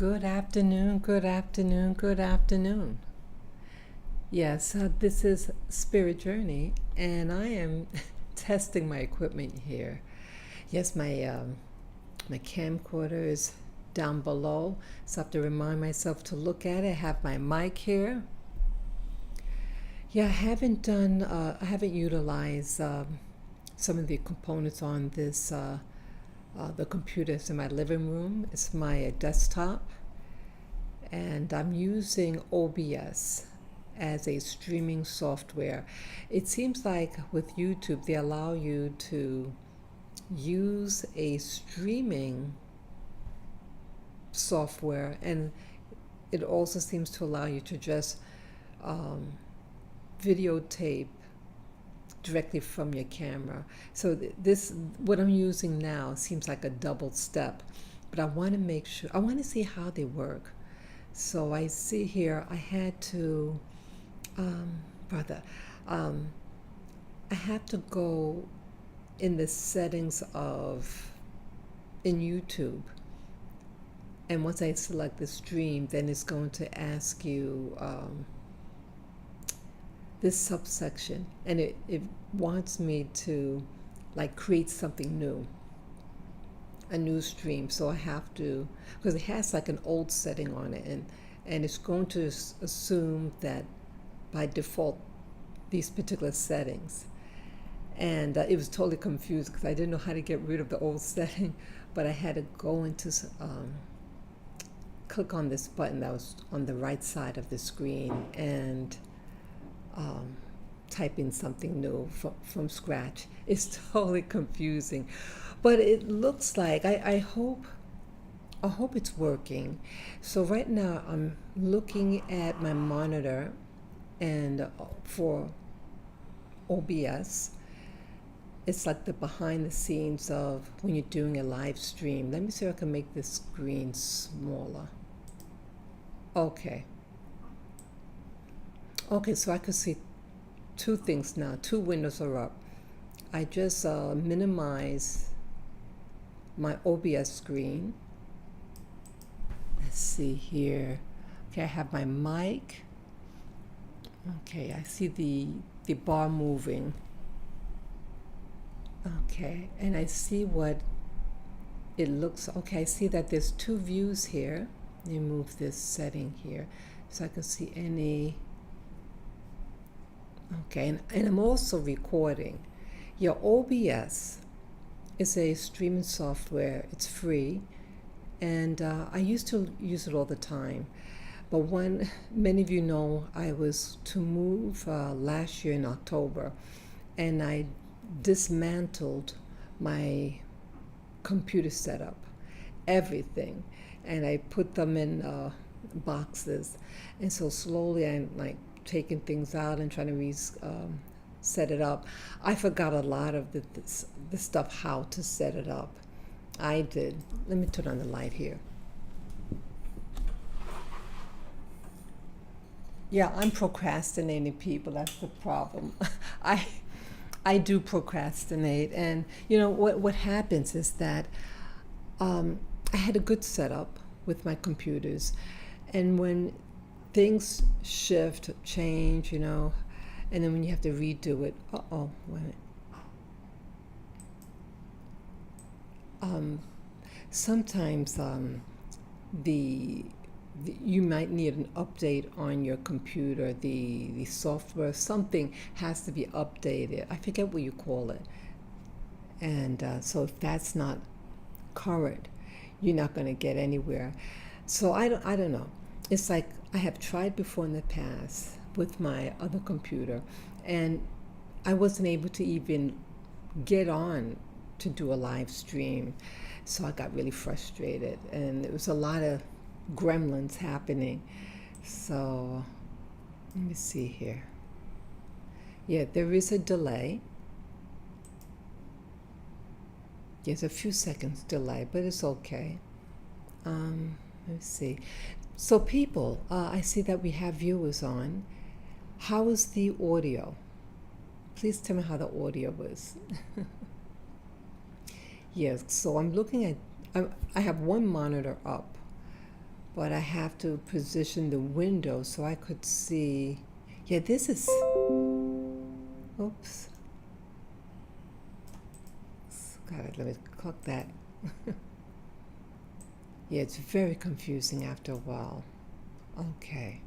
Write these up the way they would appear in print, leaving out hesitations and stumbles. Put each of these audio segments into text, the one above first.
Good afternoon, good afternoon, good afternoon. Yes, this is Spirit Journey, and I am testing my equipment here. Yes, my camcorder is down below, so I have to remind myself to look at it. I have my mic here. Yeah, I haven't utilized some of the components on this. The computer is in my living room. It's my desktop, and I'm using OBS as a streaming software. It seems like with YouTube, they allow you to use a streaming software, and it also seems to allow you to just um, videotape directly from your camera. So this, what I'm using now, seems like a double step, but I want to make sure, I want to see how they work. So I see here, I had to, brother, um, I have to go in the settings in YouTube. And once I select the stream, then it's going to ask you this subsection, and it wants me to like create something new, a new stream. So I have to, because it has like an old setting on it, and it's going to assume that by default these particular settings. And it was totally confused because I didn't know how to get rid of the old setting, but I had to go into click on this button that was on the right side of the screen and type in something new from scratch. It's totally confusing, but it looks like I hope it's working. So right now I'm looking at my monitor, and for OBS, it's like the behind the scenes of when you're doing a live stream. Let me see if I can make this screen smaller. Okay. Okay, so I can see two things now. Two windows are up. I just minimize my OBS screen. Let's see here. Okay, I have my mic. Okay, I see the bar moving. Okay, and I see what it looks. Okay, I see that there's two views here. Let me move this setting here so I can see any. Okay, and I'm also recording. Your OBS is a streaming software. It's free, and I used to use it all the time. But when many of you know, I was to move last year in October, and I dismantled my computer setup, everything, and I put them in boxes. And so slowly I'm like taking things out and trying to set it up. I forgot a lot of the stuff, how to set it up. I did. Let me turn on the light here. Yeah, I'm procrastinating, people. That's the problem. I I do procrastinate, and you know what happens is that I had a good setup with my computers, and when things shift, change, and then when you have to redo it, wait a minute. Sometimes the you might need an update on your computer, the software, something has to be updated. I forget what you call it. And so if that's not current, you're not going to get anywhere. So I don't know. It's like I have tried before in the past with my other computer, and I wasn't able to even get on to do a live stream. So I got really frustrated, and there was a lot of gremlins happening. So let me see here. Yeah, there is a delay. There's a few seconds delay, but it's okay. Let's see. So people, I see that we have viewers on. How is the audio? Please tell me how the audio was. Yes, so I'm looking at, I have one monitor up, but I have to position the window so I could see. Yeah, this is, oops, got it, let me click that. Yeah, it's very confusing after a while. Okay.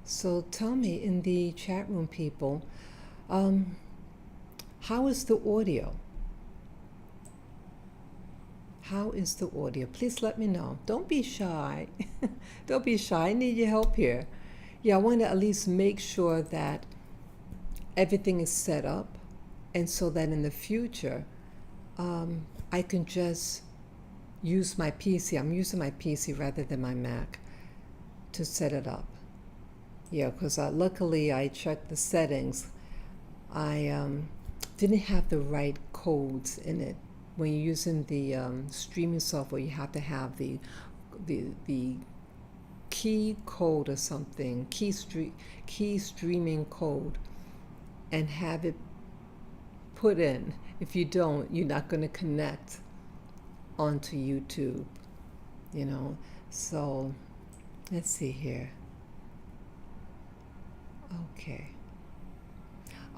So tell me in the chat room, people, um, how is the audio? How is the audio? Please let me know. Don't be shy. Don't be shy. I need your help here. Yeah, I want to at least make sure that everything is set up, and so that in the future, I can just use my PC. I'm using my PC rather than my Mac to set it up. Yeah, because luckily I checked the settings. I didn't have the right codes in it. When you're using the streaming software, you have to have the key code or something, key streaming code, and have it put in. If you don't, you're not going to connect onto YouTube, you know. So let's see here. Okay.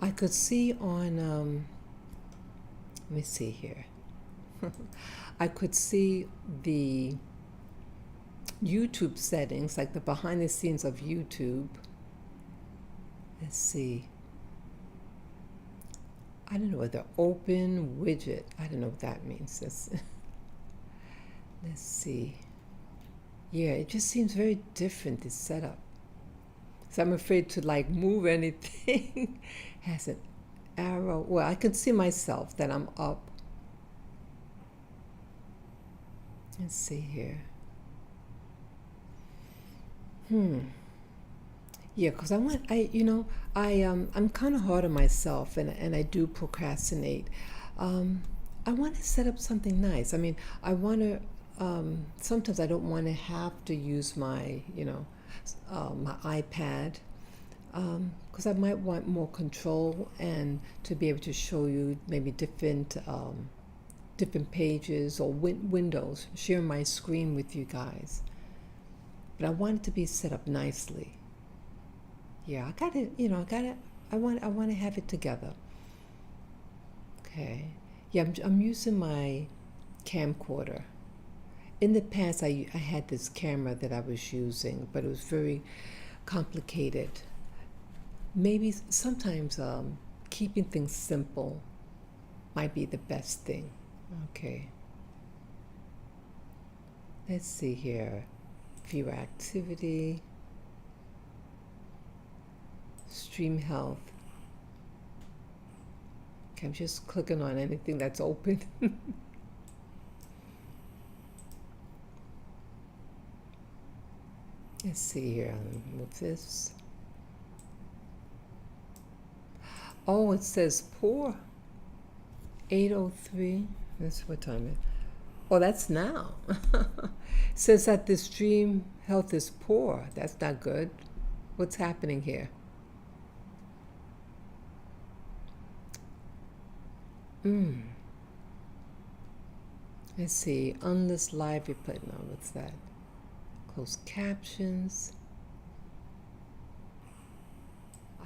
I could see on, let me see here. I could see the YouTube settings, like the behind the scenes of YouTube. Let's see. I don't know what the open widget, I don't know what that means. Let's see. Yeah, it just seems very different, this setup. So I'm afraid to like move anything. Has an arrow. Well, I can see myself that I'm up. Let's see here. Yeah, because I'm kind of hard on myself, and I do procrastinate. I want to set up something nice. I mean, I want to. Sometimes I don't want to have to use my, my iPad, because I might want more control and to be able to show you maybe different pages or windows, share my screen with you guys. But I want it to be set up nicely. Yeah, I got it. I want to have it together. Okay. Yeah, I'm using my camcorder. In the past, I had this camera that I was using, but it was very complicated. Maybe sometimes keeping things simple might be the best thing. Okay. Let's see here. View activity. Stream health. Okay, I'm just clicking on anything that's open. Let's see here. I'll move this. Oh, it says poor. 8:03. That's what time it is. Oh, that's now. It says that the stream health is poor. That's not good. What's happening here? Let's see. Unless live replay. No, what's that? Closed captions.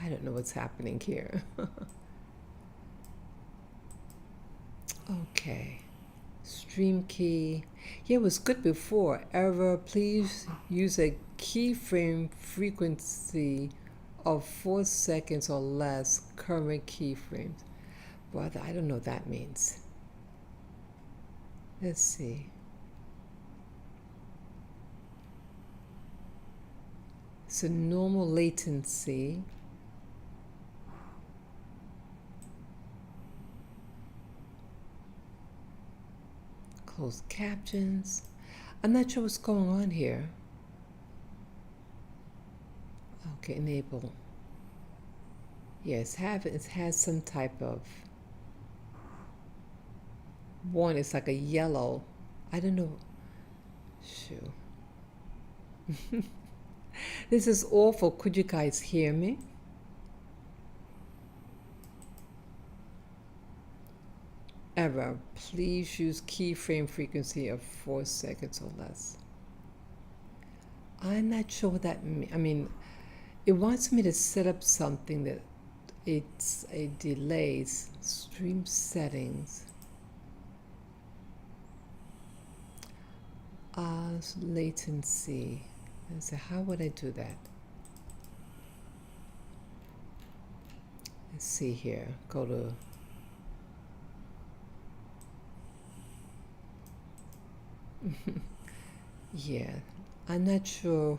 I don't know what's happening here. Okay. Stream key. Yeah, it was good before. Error. Please use a keyframe frequency of 4 seconds or less. Current keyframes. Brother, I don't know what that means. Let's see. So normal latency. Closed captions. I'm not sure what's going on here. Okay, enable. Yes, it has some type of one. It's like a yellow. I don't know. Shoo. This is awful. Could you guys hear me? Error. Please use keyframe frequency of 4 seconds or less. I'm not sure what that means. I mean, it wants me to set up something that it's a delays, stream settings, latency. And so how would I do that? Let's see here. Go to yeah. I'm not sure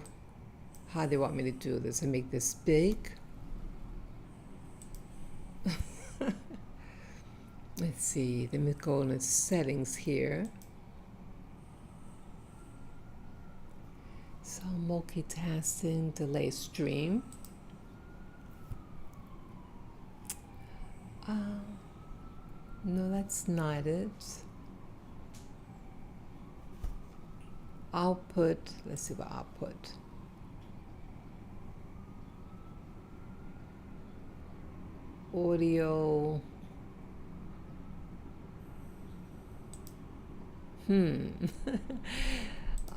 how they want me to do this. I make this big. Let's see. Let me go into settings here. So multitasking, delay stream. No, that's not it. Output, let's see what output. Audio.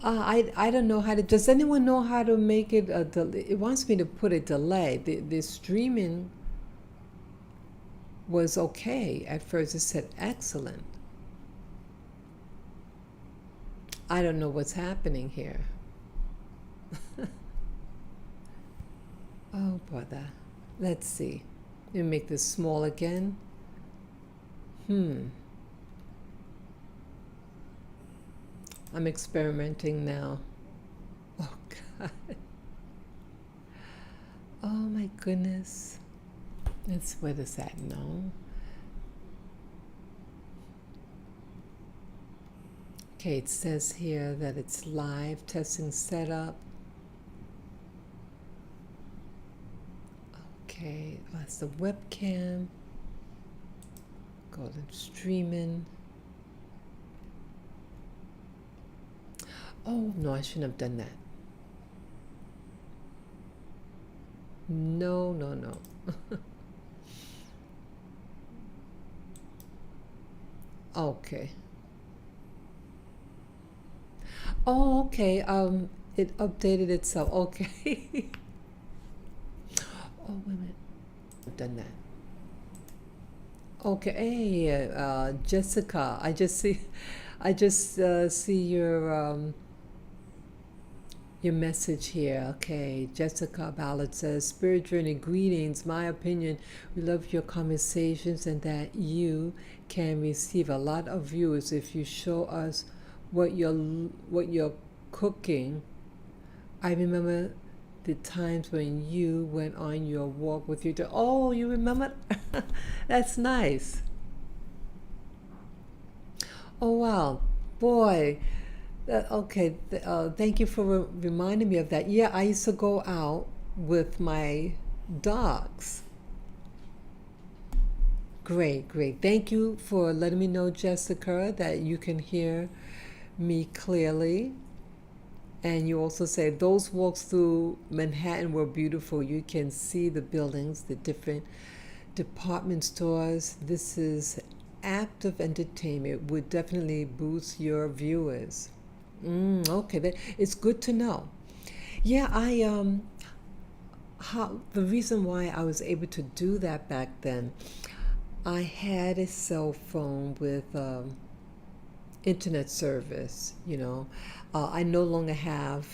I don't know how to. Does anyone know how to make it a delay? It wants me to put a delay. The streaming was okay at first. It said excellent. I don't know what's happening here. Oh, brother. Let's see. Let me make this small again. I'm experimenting now. Oh, God. Oh, my goodness. Let's, where is that? No. Okay, it says here that it's live, testing setup. Okay, that's the webcam. Go to streaming. Oh, no, I shouldn't have done that. No, no, no. Okay. Oh, okay. It updated itself. Okay. Oh, wait a minute. I've done that. Okay. Hey, Jessica. I just see your message here. Okay, Jessica Ballard says, Spirit Journey greetings. My opinion, we love your conversations and that you can receive a lot of views if you show us what you're cooking. I remember the times when you went on your walk with your dog. Oh, you remember? That's nice. Oh, wow. Boy. Okay, thank you for reminding me of that. Yeah, I used to go out with my dogs. Great, great. Thank you for letting me know, Jessica, that you can hear me clearly. And you also say those walks through Manhattan were beautiful. You can see the buildings, the different department stores. This is active entertainment. Would definitely boost your viewers. Okay, it's good to know. Yeah, the reason why I was able to do that back then, I had a cell phone with internet service. I no longer have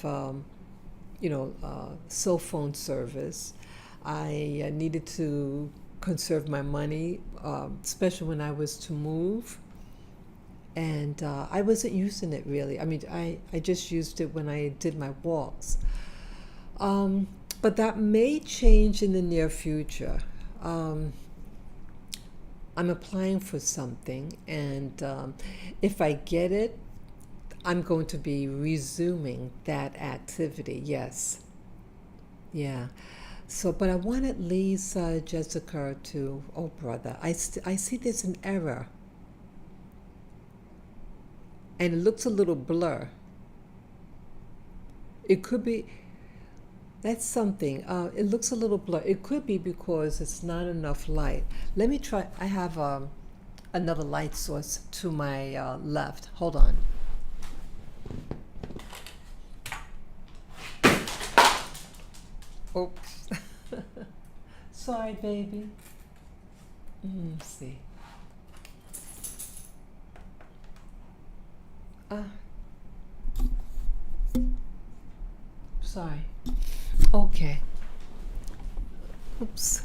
cell phone service. I needed to conserve my money, especially when I was to move. And I wasn't using it really. I mean, I just used it when I did my walks. But that may change in the near future. I'm applying for something, and if I get it, I'm going to be resuming that activity. Yes. Yeah. So, but I wanted Lisa, Jessica to, oh brother, I see there's an error. And it looks a little blur. It could be, that's something. It looks a little blur. It could be because it's not enough light. Let me try. I have another light source to my left. Hold on. Oops. Sorry, baby. Let's see. Sorry. Okay. Oops.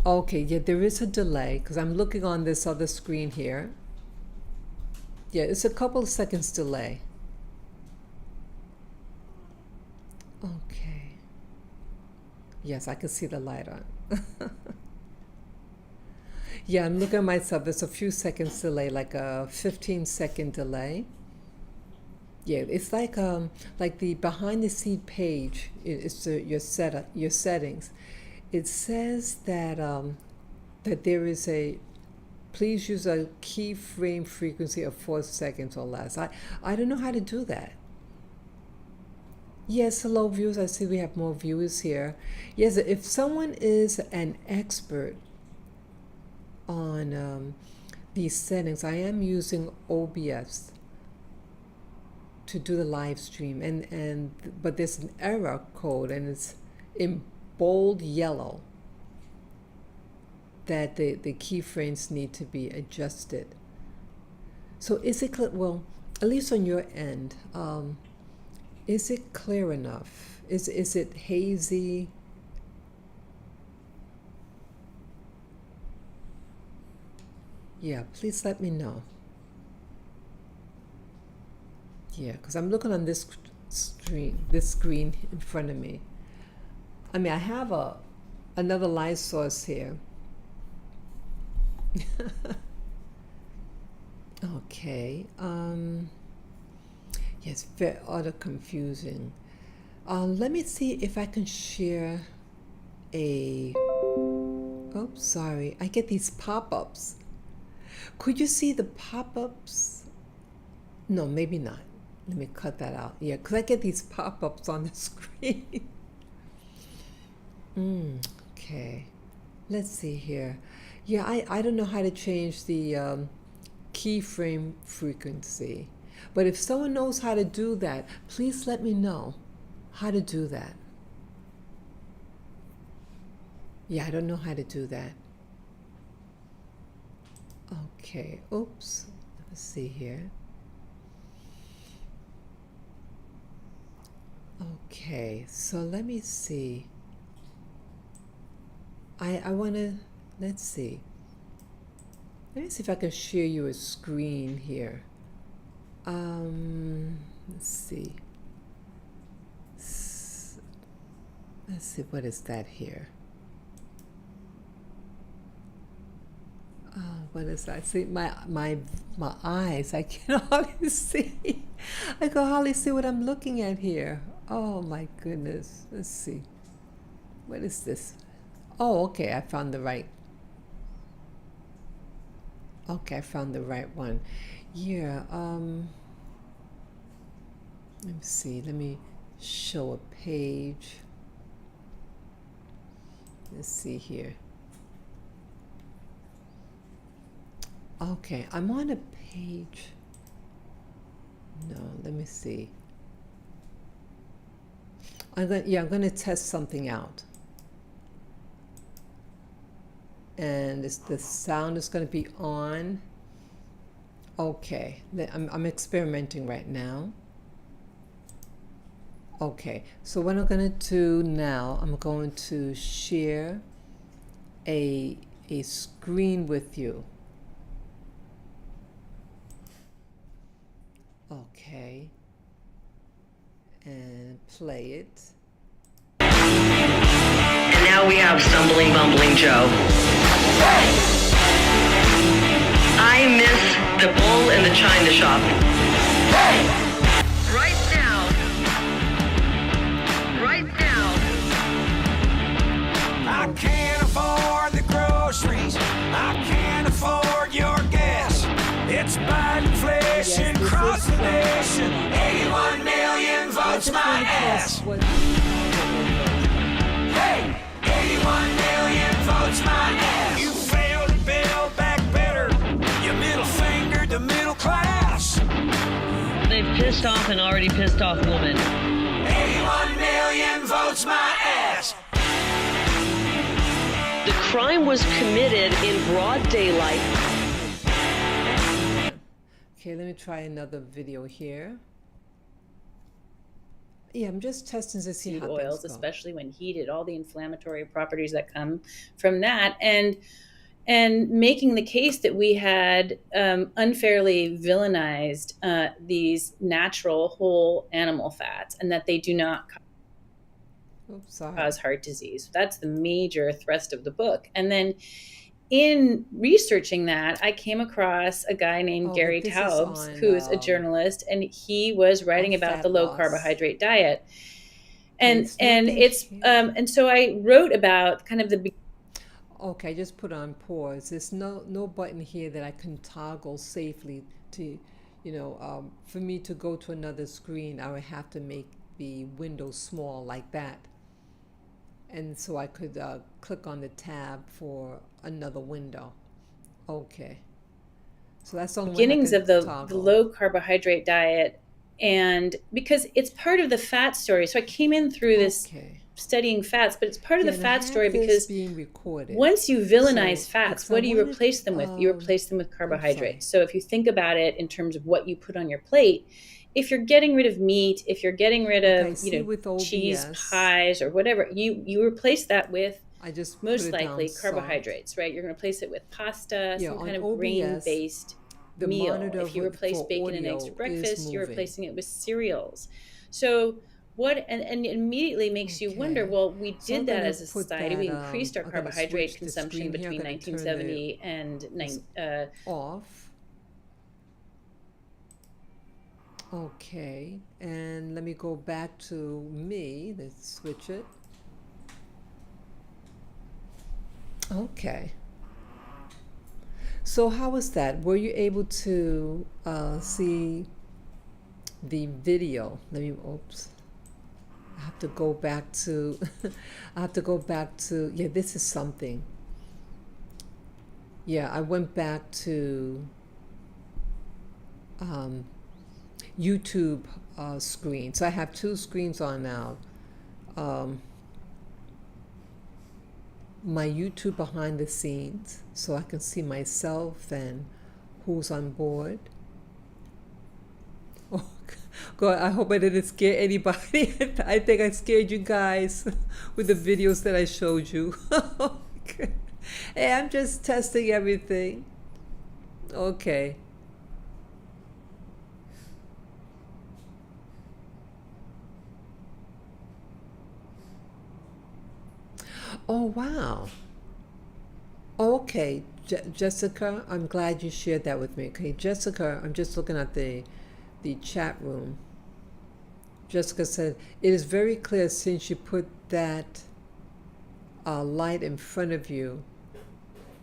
Okay, yeah, there is a delay because I'm looking on this other screen here. Yeah, it's a couple of seconds delay. Okay. Yes, I can see the light on. Yeah, I'm looking at myself. There's a few seconds delay, like a 15-second delay. Yeah, it's like the behind the scene page. It's your setup, your settings. It says that that there is a please use a keyframe frequency of 4 seconds or less. I don't know how to do that. Yes, hello viewers. I see we have more viewers here. Yes, if someone is an expert on these settings, I am using OBS to do the live stream, but there's an error code and it's in bold yellow that the keyframes need to be adjusted. So is it clear? Well, at least on your end, is it clear enough? Is it hazy? Yeah, please let me know. Yeah, because I'm looking on this screen in front of me. I mean, I have another light source here. Okay. Yes, very other confusing. Let me see if I can share a. Oh, sorry. I get these pop-ups. Could you see the pop-ups? No, maybe not. Let me cut that out. Yeah, because I get these pop-ups on the screen. Okay. Let's see here. Yeah, I don't know how to change the keyframe frequency. But if someone knows how to do that, please let me know how to do that. Yeah, I don't know how to do that. Okay, oops. Let's see here. Okay, so let me see. I want to, let's see. Let me see if I can share you a screen here. Let's see. Let's see, what is that here? What is that? See, my eyes, I can hardly see. I can hardly see what I'm looking at here. Oh my goodness. Let's see. What is this? Oh, okay, I found the right. Okay, I found the right one. Yeah, let me see. Let me show a page. Let's see here. Okay, I'm on a page. No, let me see. I'm gonna test something out. And the sound is going to be on. Okay, I'm experimenting right now. Okay, so what I'm going to do now, I'm going to share a screen with you. Okay, and play it. And now we have Stumbling Bumbling Joe. I miss the bull in the china shop. Right now. I can't afford the groceries. I can't afford your gas. It's Biden inflation across the nation. 81 million votes my ass. Hey, 81 million votes my ass. You failed to build back better. You middle fingered the middle class. They've pissed off an already pissed off woman. 81 million votes my ass. The crime was committed in broad daylight. Okay, let me try another video here. Yeah, I'm just testing to see how oils, things go. especially when heated, all the inflammatory properties that come from that, and making the case that we had unfairly villainized these natural whole animal fats, and that they do not Oops, sorry. cause heart disease. That's the major thrust of the book. And then in researching that, I came across a guy named Oh, Gary but this is Taubes, on, who is a journalist, and he was writing about fat the low loss. carbohydrate diet. Okay, And it's nothing it's here. and so I wrote about kind of the Okay, I just put on pause. There's no button here that I can toggle safely to, for me to go to another screen, I would have to make the window small like that. And so I could click on the tab for another window. Okay. So that's the only way I beginnings can of the toggle. low carbohydrate diet, and because it's part of the fat story. So I came in through this Okay. studying fats, but it's part of Yeah, the and I fat have story this because being recorded. once you villainize So, fats, because what I do you wanted, replace them with? You replace them with carbohydrates. So if you think about it in terms of what you put on your plate, if you're getting rid of meat, if you're getting rid Okay, of see with cheese OBS, pies or whatever, you replace that with I just put most it down likely soft. carbohydrates, right? You're going to replace it with pasta, Yeah, some on kind of OBS, grain-based the meal. monitor If you for replace bacon and eggs audio for breakfast, is you're moving. replacing it with cereals. So what, and it immediately makes you wonder, Okay. well, we So I'm did that gonna as a put society. We that, increased our I'm gonna carbohydrate switch the consumption screen here. I'm between gonna turn 1970 and this off. Okay, and let me go back to me. Let's switch it. Okay. So how was that? Were you able to see the video? Oops. I have to go back to, yeah, this is something. Yeah, I went back to YouTube screen. So I have two screens on now. My YouTube behind the scenes, so I can see myself and who's on board. Oh, God, I hope I didn't scare anybody. I think I scared you guys with the videos that I showed you. Hey, I'm just testing everything. Okay. Oh, wow. Okay, Jessica, I'm glad you shared that with me. Okay, Jessica, I'm just looking at the chat room. Jessica said, it is very clear since you put that light in front of you,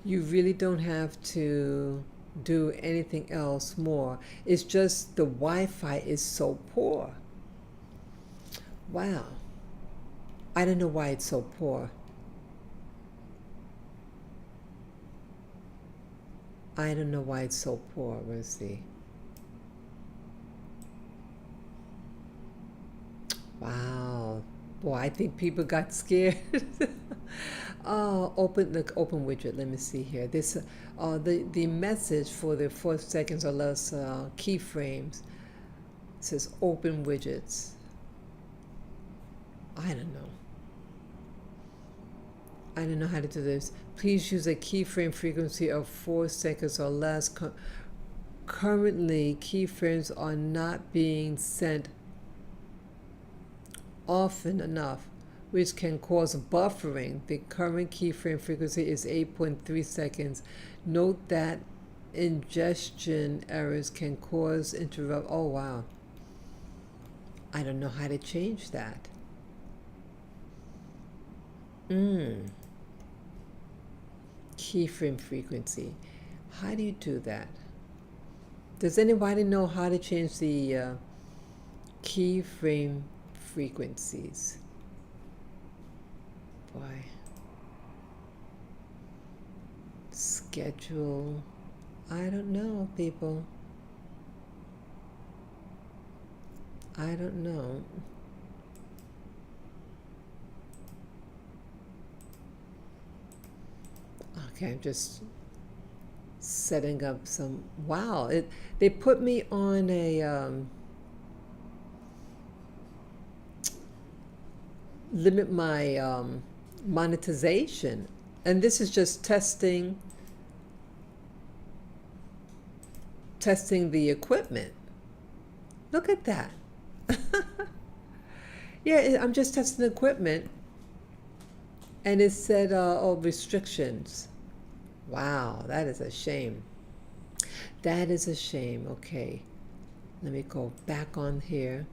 you really don't have to do anything else more. It's just the Wi-Fi is so poor. Wow. I don't know why it's so poor. I don't know why it's so poor. Let's see. Wow. Boy, I think people got scared. Open widget. Let me see here. This the message for the 4 seconds or less keyframes says open widgets. I don't know. I don't know how to do this. Please use a keyframe frequency of 4 seconds or less. Currently, keyframes are not being sent often enough, which can cause buffering. The current keyframe frequency is 8.3 seconds. Note that ingestion errors can cause interrupt. Oh, wow. I don't know how to change that. Keyframe frequency. How do you do that? Does anybody know how to change the keyframe frequencies? Boy. Schedule. I don't know, people. I don't know. Okay, I'm just setting up some. Wow, they put me on a limit my monetization, and this is just testing the equipment. Look at that. Yeah, I'm just testing the equipment, and it said, oh, restrictions. Wow, that is a shame. That is a shame. Okay, let me go back on here.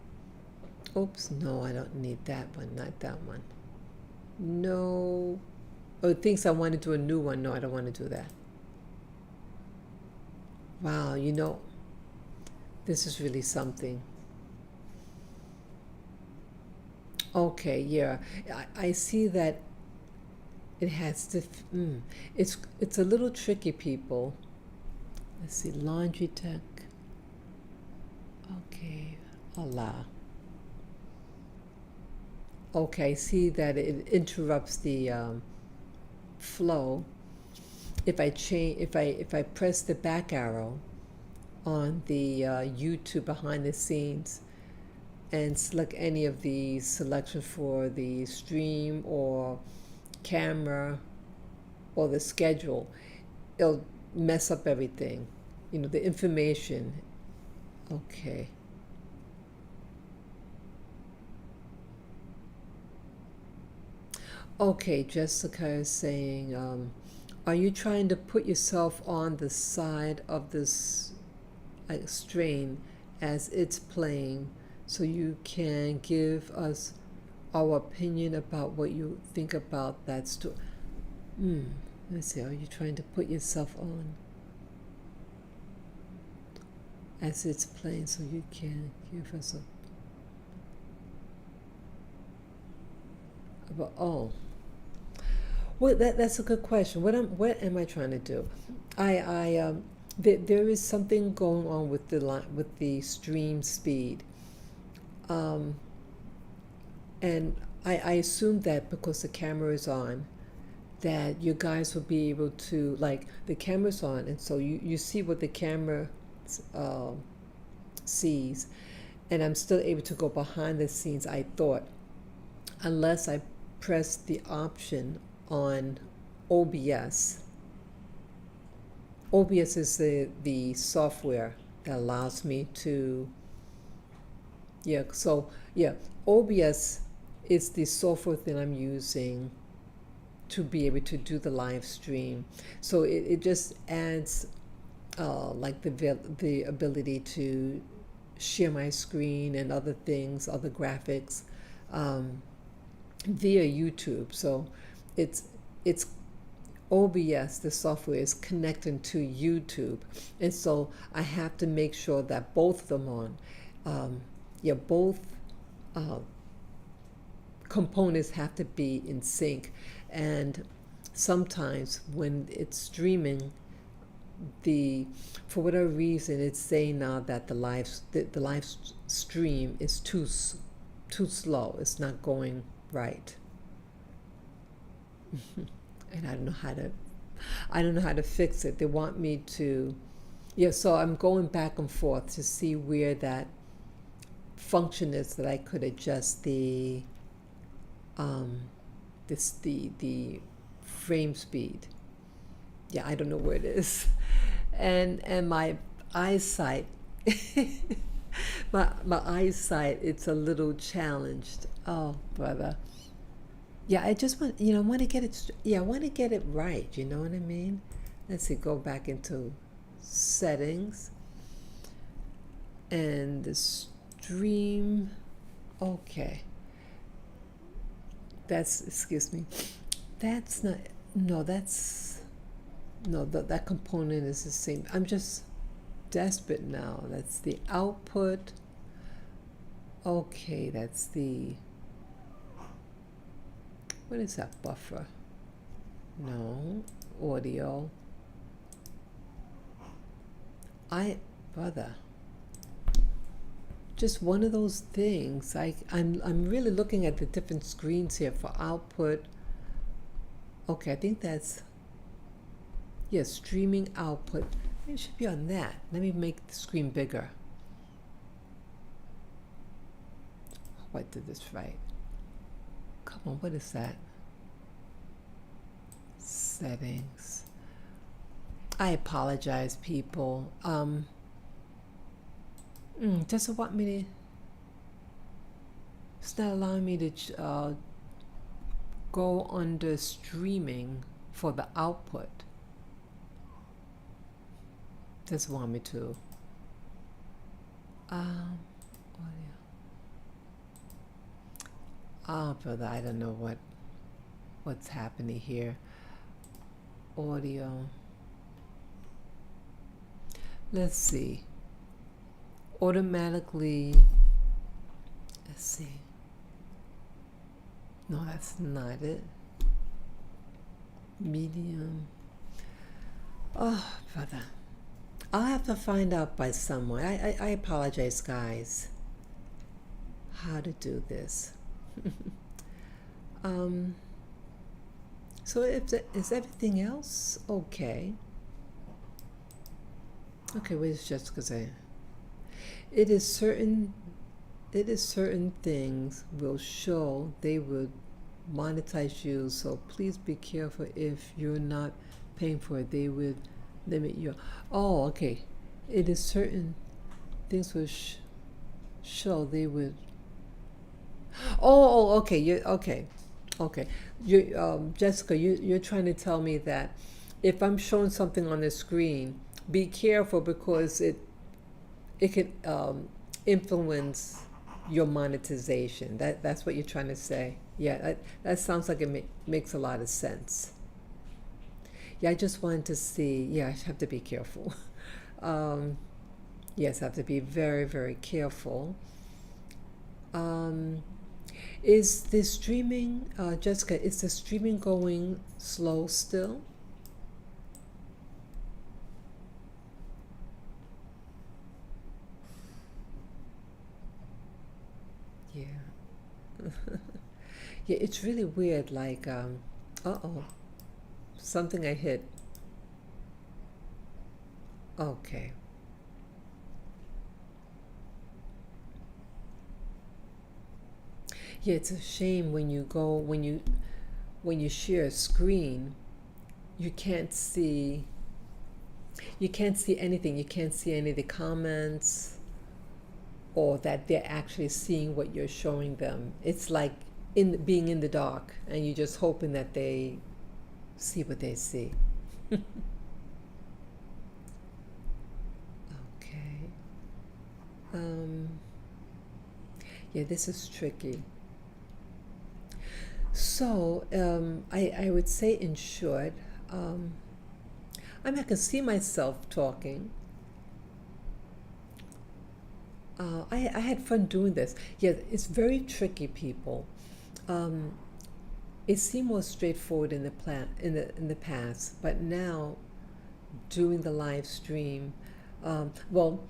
Oops, no, I don't need that one, not that one. No. Oh, it thinks I want to do a new one. No, I don't want to do that. Wow, you know, this is really something. Okay, yeah, I see that it has to. It's a little tricky, people. Let's see, laundry tech. Okay, Allah. Okay, see that it interrupts the flow. If I press the back arrow on the YouTube behind the scenes and select any of the selections for the stream or camera or the schedule, it'll mess up everything. You know, the information. Okay. Okay, Jessica is saying, are you trying to put yourself on the side of this strain as it's playing so you can give us our opinion about what you think about that story? Let's see, are you trying to put yourself on as it's playing so you can give us well, that's a good question. What am I trying to do? There is something going on with the stream speed, and I assume that because the camera is on, that you guys will be able to, like, the camera's on, and so you see what the camera sees, and I'm still able to go behind the scenes. I thought, unless I press the option on OBS. OBS is the software that allows me to, OBS is the software that I'm using to be able to do the live stream. So it just adds like the ability to share my screen and other things, other graphics, via YouTube. So it's OBS, the software, is connecting to YouTube, and so I have to make sure that both of them on. Both components have to be in sync, and sometimes when it's streaming, for whatever reason, it's saying now that the live stream is too slow. It's not going right. And I don't know how to fix it. They want me to, so I'm going back and forth to see where that function is that I could adjust the frame speed. I don't know where it is. And my eyesight my eyesight, it's a little challenged. Oh, brother. I just want, I want to get it, I want to get it right, you know what I mean? Let's see, go back into settings, and the stream, okay. Excuse me, that's not, that component is the same. I'm just desperate now. That's the output. Okay, that's the, what is that, buffer? No, audio. Brother, just one of those things. I'm really looking at the different screens here for output. Okay, I think that's Yes, streaming output. It should be on that. Let me make the screen bigger. Oh, I did this right. Come on, what is that? Settings. I apologize, people. Does it want me to? It's not allowing me to go under streaming for the output. Doesn't want me to. Audio. Oh, brother, I don't know what's happening here. Audio. Let's see. Automatically. Let's see. No, that's not it. Medium. Oh, brother. I'll have to find out by someone. I apologize, guys. How to do this. So is everything else okay? Okay, where's Jessica saying? It is certain things will show they would monetize you, so please be careful. If you're not paying for it, they would limit your. Oh, okay. It is certain things will show they would. Oh, okay. You okay? You, Jessica, you're trying to tell me that if I'm showing something on the screen, be careful because it can influence your monetization. That's what you're trying to say. Yeah, that sounds like it makes a lot of sense. Yeah, I just wanted to see. Yeah, I have to be careful. Yes, I have to be very, very careful. Is the streaming, Jessica, is the streaming going slow still? Yeah. Yeah, it's really weird, like, uh-oh, something I hit. Okay. Yeah, it's a shame when you share a screen, you can't see anything. You can't see any of the comments or that they're actually seeing what you're showing them. It's like being in the dark and you're just hoping that they see what they see. Okay. Yeah, this is tricky. So I would say, in short, I can see myself talking. I had fun doing this. Yeah, it's very tricky, people. It seemed more straightforward in the past, but now doing the live stream, well,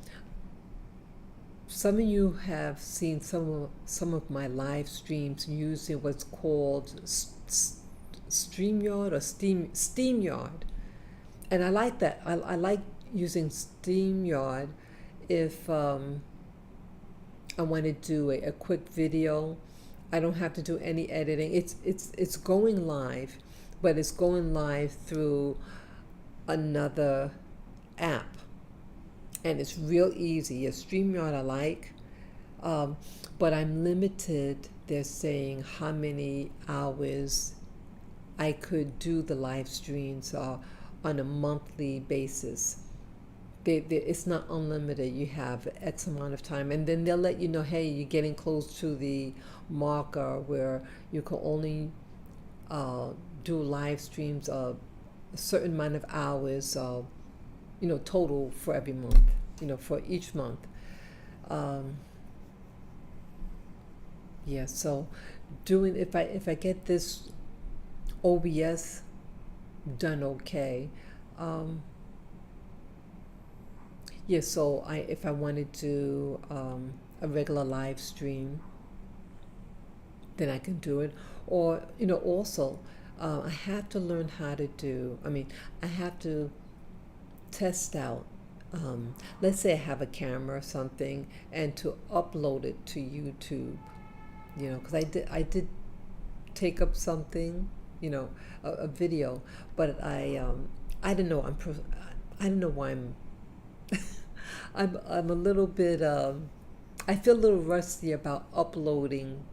some of you have seen some of my live streams using what's called StreamYard or SteamYard, and I like that. I like using StreamYard if I want to do a quick video. I don't have to do any editing. It's going live, but it's going live through another app. And it's real easy. A StreamYard I like, but I'm limited. They're saying how many hours I could do the live streams on a monthly basis. It's not unlimited. You have X amount of time, and then they'll let you know, hey, you're getting close to the marker where you can only do live streams of a certain amount of hours. Total for every month, for each month. Yeah, so if I get this OBS done okay, yeah, so if I wanted to a regular live stream, then I can do it. Or, also, I have to learn how to do. I mean, I have to test out. Let's say I have a camera or something, and to upload it to YouTube. Because I did take up something, a video, but I don't know. I don't know why I'm a little bit. I feel a little rusty about uploading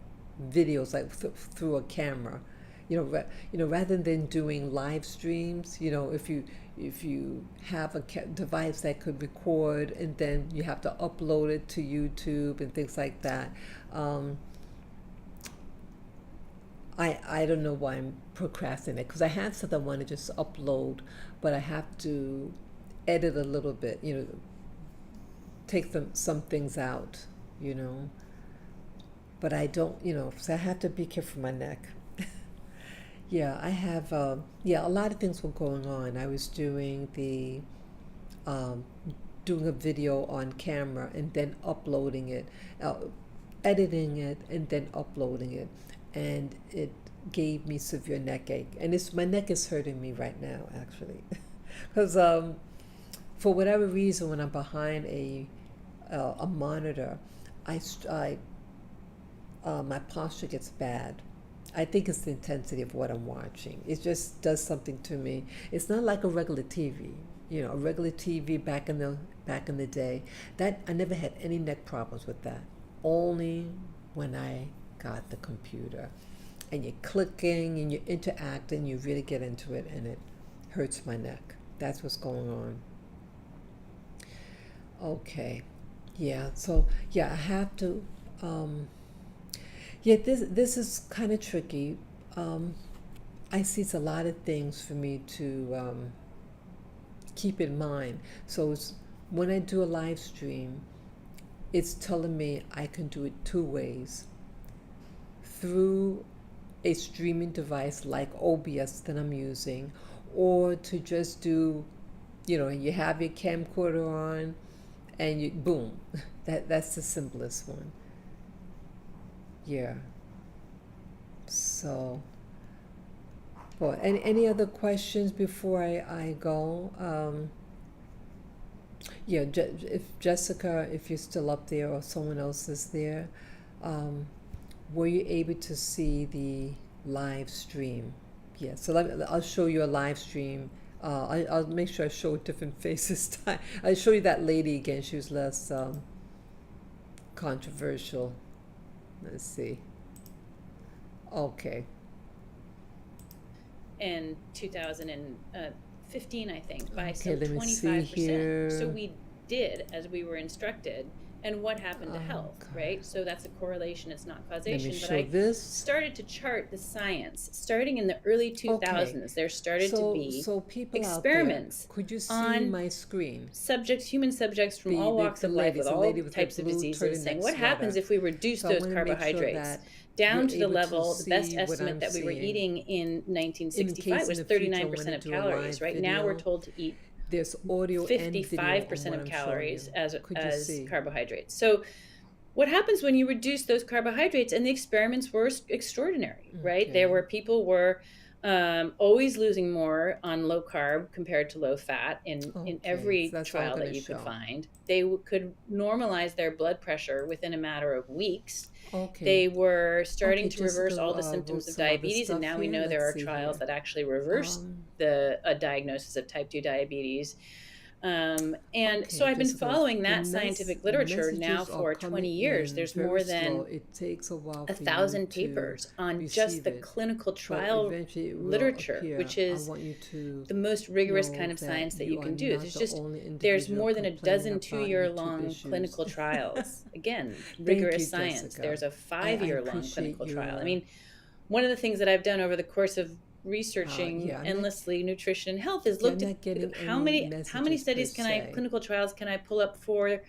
videos like through a camera. Rather than doing live streams. If you have a device that could record and then you have to upload it to YouTube and things like that. I don't know why I'm procrastinating, because I have something I want to just upload, but I have to edit a little bit, take some things out, but I don't, so I have to be careful with my neck. Yeah, I have, a lot of things were going on. I was doing doing a video on camera and then uploading it, editing it and then uploading it. And it gave me severe neck ache. And my neck is hurting me right now, actually. Because for whatever reason, when I'm behind a monitor, my posture gets bad. I think it's the intensity of what I'm watching. It just does something to me. It's not like a regular TV. A regular TV back in the day. That I never had any neck problems with that. Only when I got the computer, and you're clicking and you're interacting, you really get into it, and it hurts my neck. That's what's going on. Okay. Yeah. So I have to. This is kind of tricky. I see it's a lot of things for me to keep in mind. So when I do a live stream, it's telling me I can do it two ways: through a streaming device like OBS that I'm using, or to just do, you have your camcorder on, and you boom. That's the simplest one. Yeah. So, well, any other questions before I go? If Jessica, if you're still up there, or someone else is there, were you able to see the live stream? Yeah. So I'll show you a live stream. I'll make sure I show different faces time. I'll show you that lady again. She was less controversial. Let's see. Okay. In 2015, I think, by Okay, some let me see 25%. here. So we did as we were instructed. And what happened to health, God. right? So that's a correlation, it's not Let causation. me But show I this. started to chart the science. Starting in the early 2000s, there started to be So people experiments out there, could you see on my screen? human subjects from all walks the of life lady- with the all lady with the types of blue diseases, saying turtleneck what happens sweater. if we reduce So I those wanna make sure carbohydrates that down you're to the able to level, the best see what estimate I'm that we were seeing. eating in In 1965 case was in the future I 39% wanna of do a calories. live Right now we're video, told to eat There's audio and video on 55% what of I'm showing calories you. as Could you as see? carbohydrates. So what happens when you reduce those carbohydrates? And the experiments were extraordinary, right? There Okay. were people were always losing more on low carb compared to low fat in Okay, every so that's all I'm trial that gonna you could show. find. They could normalize their blood pressure within a matter of weeks. Okay. They were starting Okay, to reverse Jessica, all the wrote symptoms of some other diabetes, and stuff now we here. know there Let's are see trials here. that actually reverse Um, a diagnosis of type 2 diabetes. And Okay, so I've been Jessica, following the that scientific literature now messages are for coming 20 years. in There's very more slow. than It takes a while for you 1,000 to papers on just receive the it, clinical but trial eventually it will literature, appear. which I is want you to the most rigorous know kind of that science that you you can are do. not There's the just only there's individual more than a complaining dozen about 2-year YouTube long issues. clinical trials. Again, Thank rigorous you, science. Jessica. There's a I 5-year long appreciate clinical trial. I your mean, one of the things that I've done over the course of researching yeah, I'm not- endlessly nutrition and health is Yeah, I'm looked not at getting how any many messages studies per can I se. clinical trials can I pull up for other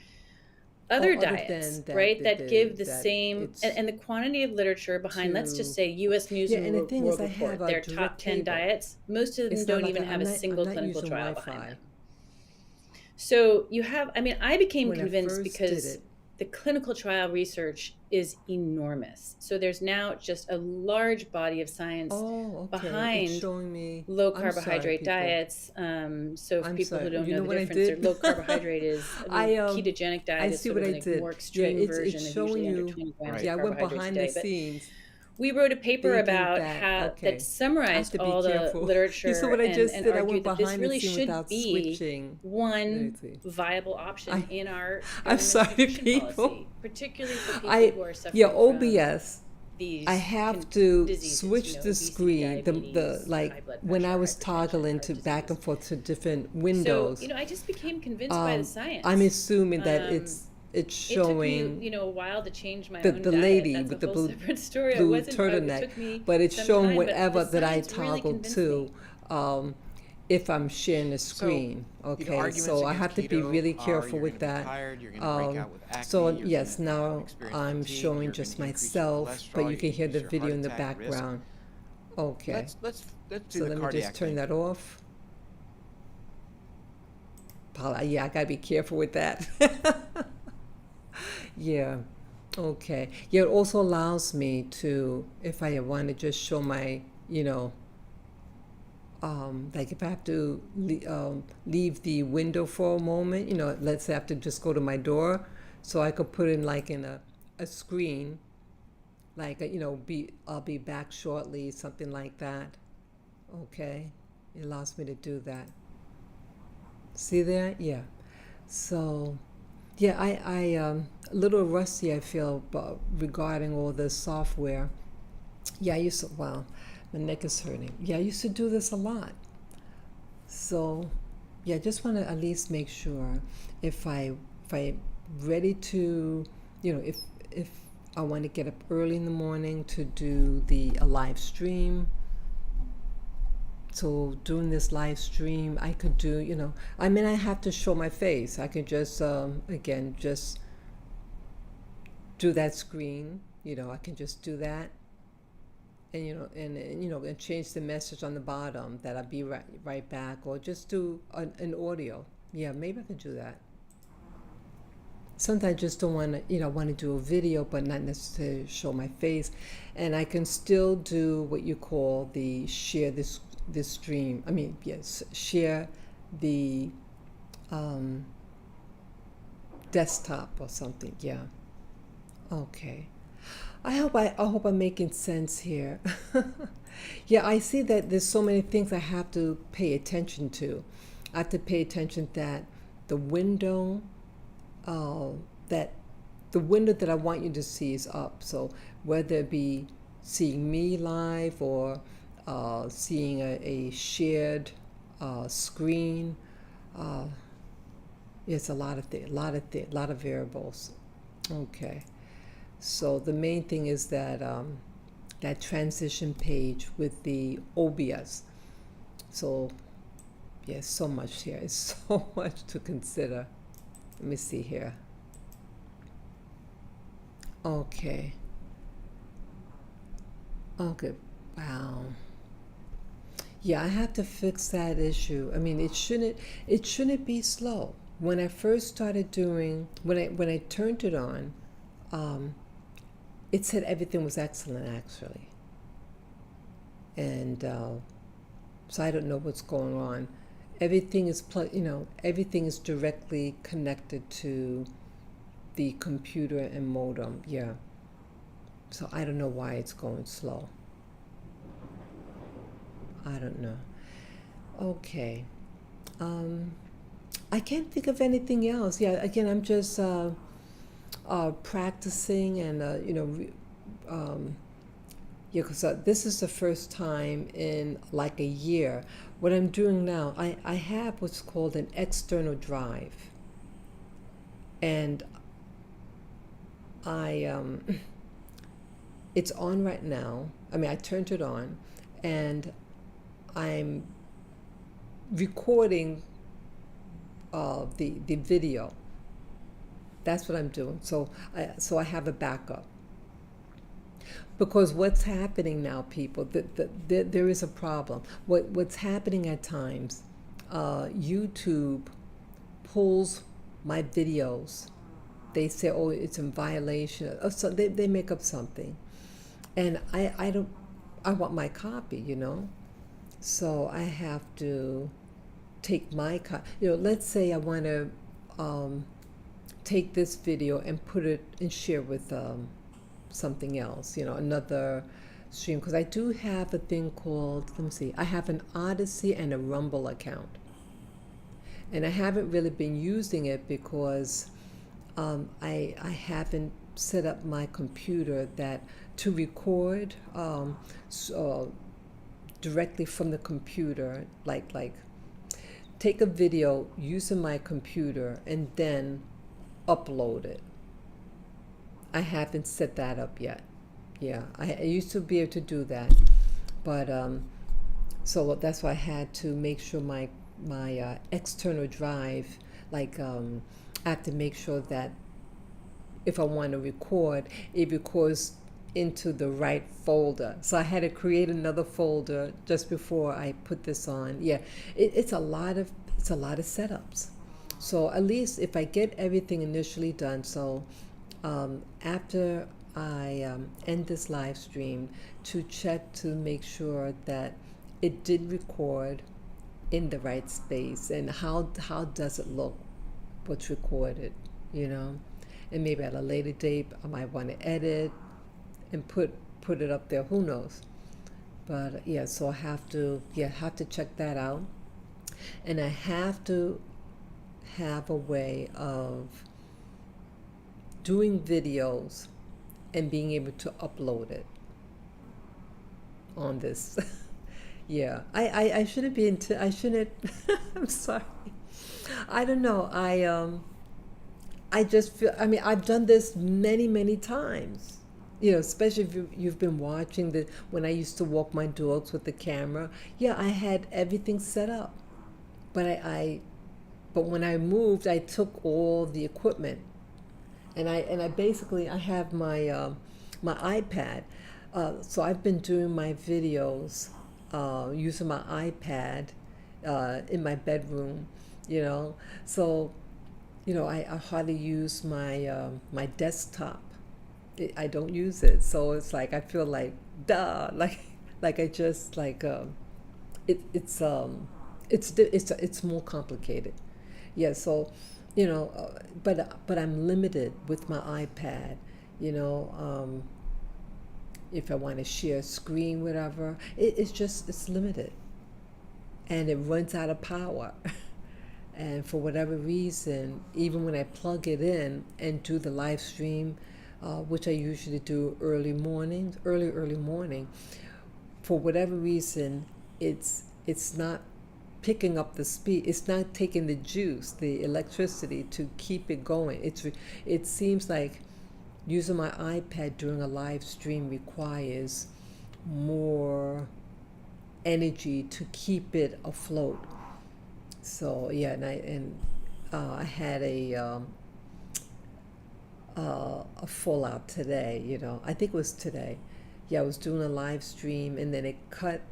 other diets, than that, right? That give the that same it's and the quantity of literature behind, let's just to- say U.S. News Yeah, and and the thing World is I Report, have a their direct top 10 cable. diets, most of them It's not don't like even have a single I'm not clinical using trial Wi-Fi. behind them. So you have, I mean, I became When I convinced first because did it, the clinical trial research is enormous. So there's now just a large body of science Oh, okay. It's behind showing me. low I'm sorry, carbohydrate people. diets. So for I'm people who sorry. don't You know know the what I difference, did? low carbohydrate is ketogenic I diet is see sort what of I a did. more Yeah, extreme version it's of showing usually under you. 20 grams Yeah, I of went carbohydrates a behind the day. But scenes we wrote a paper thinking about that, how okay, that I have summarized to be all the careful. You saw literature what I and, just and did? I argued went that this behind the really scene should without be switching. Let me one see. viable option I, in our I'm government's sorry, nutrition people. policy, particularly for people I who are Yeah, suffering from OBS. I these have to diseases, switch the obesity, screen, the diabetes, high like blood when I pressure, was hypertension, toggling heart to back and disease. forth to different So, windows. I just became convinced by the I'm science. assuming that it's It took showing me, a while to change my the own the diet. lady That's a with the whole separate story. It blue It turtleneck, took me but it's some showing time, but whatever the that I science really toggle convinced to. me. If I'm sharing the So, screen, okay, arguments so I against have to be keto really are careful you're with going to be that. tired, you're going to break out with acne, So you're yes, going to now experience I'm fatigue, showing you're just going to increase your myself, cholesterol, but you you can hear the increase your video in the heart attack risk. background. Okay, Let's do so the let me cardiac just turn thing. that off. Paula, yeah, I gotta be careful with that. Yeah, okay. Yeah, it also allows me to, if I want to just show my, like if I have to leave the window for a moment, let's say I have to just go to my door, so I could put in like in a screen, like, I'll be back shortly, something like that. Okay, it allows me to do that. See there? Yeah. So, yeah, I a little rusty I feel regarding all this software. Yeah, I used to, wow, my neck is hurting. Yeah, I used to do this a lot. So, yeah, I just want to at least make sure if I'm ready to, if I want to get up early in the morning to do a live stream. So during this live stream, I could do, I have to show my face. I could just, again, just do that screen. I can just do that, and and change the message on the bottom that I'll be right back, or just do an audio. Yeah, maybe I could do that. Sometimes I just don't want to, want to do a video, but not necessarily show my face, and I can still do what you call the share this stream. Yes, share the desktop or something. Yeah. Okay. I hope I'm making sense here. Yeah, I see that there's so many things I have to pay attention to. I have to pay attention that the window that I want you to see is up. So whether it be seeing me live or seeing a shared screen, it's a lot of variables. Okay. So the main thing is that that transition page with the OBS. So yes, so much here. It's so much to consider. Let me see here. Okay. Okay. Wow. Yeah, I have to fix that issue. It shouldn't be slow. When I first started when I turned it on, it said everything was excellent actually. And so I don't know what's going on. Everything is everything is directly connected to the computer and modem. Yeah. So I don't know why it's going slow. I don't know. Okay. I can't think of anything else. Yeah, again, I'm just practicing and, yeah, because this is the first time in like a year. What I'm doing now, I have what's called an external drive. And it's on right now. I turned it on, and I'm recording the video. That's what I'm doing. So I have a backup. Because what's happening now, people, there is a problem. What's happening at times, YouTube pulls my videos they say, oh, it's in violation, or so they make up something. And I don't, I want my copy, you know? So I have to take my copy. You know, let's say I want to take this video and put it and share with something else, you know, another stream. Because I do have a thing called, let me see, I have an Odyssey and a Rumble account. And I haven't really been using it because I haven't set up my computer that to record directly from the computer, like take a video using my computer and then upload it. I haven't set that up yet. Yeah, I used to be able to do that, but so that's why I had to make sure my external drive, like I have to make sure that if I want to record, it records into the right folder. So I had to create another folder just before I put this on. Yeah, it's a lot of setups. So at least if I get everything initially done, so after I end this live stream, to check to make sure that it did record in the right space, and how does it look, what's recorded, you know? And maybe at a later date I might want to edit and put it up there, who knows. But yeah, so I have to check that out. And I have to have a way of doing videos and being able to upload it on this. Yeah, I shouldn't be into, I shouldn't, I'm sorry. I don't know, I just feel, I mean, I've done this many times, you know, especially if you've been watching when I used to walk my dogs with the camera. Yeah, I had everything set up, but but when I moved, I took all the equipment, and I basically, I have my my iPad, so I've been doing my videos using my iPad in my bedroom, you know. So, you know, I hardly use my my desktop. I don't use it, so it's like I feel like duh, like I just like it's more complicated. Yeah, so you know, but I'm limited with my iPad, you know. If I want to share a screen, whatever, it's limited, and it runs out of power. And for whatever reason, even when I plug it in and do the live stream, which I usually do early morning, for whatever reason, it's not picking up the speed. It's not taking the juice, the electricity to keep it going. It seems like using my iPad during a live stream requires more energy to keep it afloat. So yeah, and I had a fallout today. You know, I think it was today. Yeah, I was doing a live stream, and then it cut,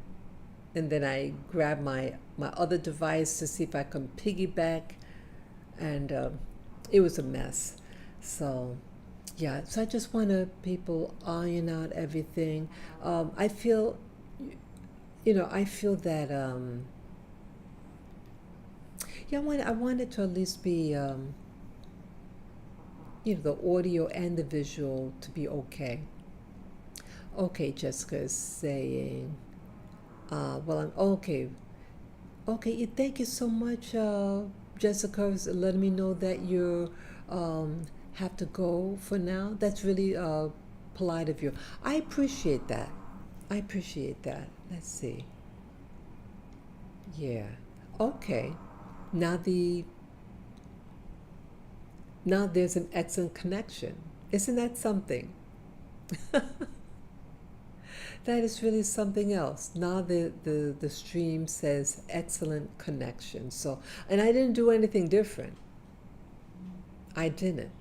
and then I grabbed my other device to see if I can piggyback, and it was a mess. So yeah, so I just want to people iron out everything. I feel, you know, I feel that. Yeah, I want it to at least be, you know, the audio and the visual to be okay. Okay, Jessica is saying, well, I'm okay. Okay, thank you so much, Jessica, is letting me know that you have to go for now. That's really polite of you. I appreciate that. Let's see. Yeah. Okay. Now there's an excellent connection. Isn't that something? That is really something else. Now the stream says excellent connection. So, and I didn't do anything different. I didn't.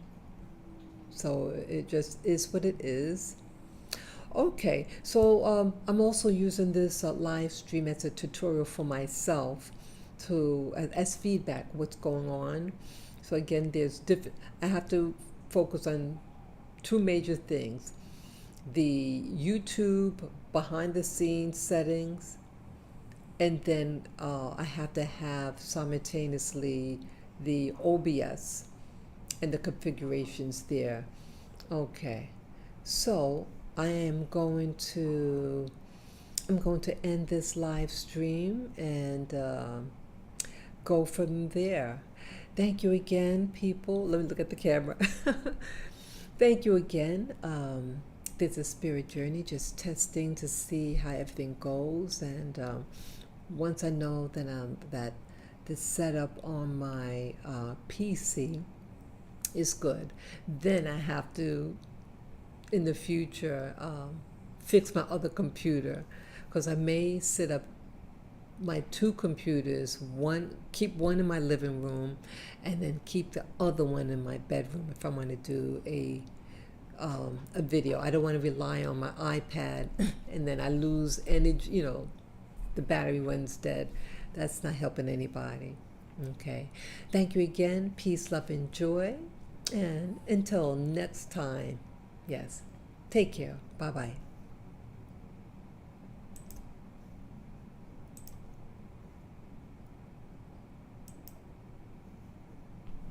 So it just is what it is. Okay, so I'm also using this live stream as a tutorial for myself as feedback what's going on. So again, there's different, I have to focus on two major things: the YouTube behind the scenes settings, and then I have to have simultaneously the OBS and the configurations there. Okay, so I'm going to end this live stream and go from there. Thank you again, people. Let me look at the camera. Thank you again. This is Spirit Journey, just testing to see how everything goes. And once I know that the setup on my PC is good, then I have to, in the future, fix my other computer, because I may set up my two computers, keep one in my living room and then keep the other one in my bedroom if I want to do a video. I don't want to rely on my iPad and then I lose energy, the battery runs dead. That's not helping anybody. Okay, thank you again. Peace, love, and joy, and until next time, yes, take care. Bye bye.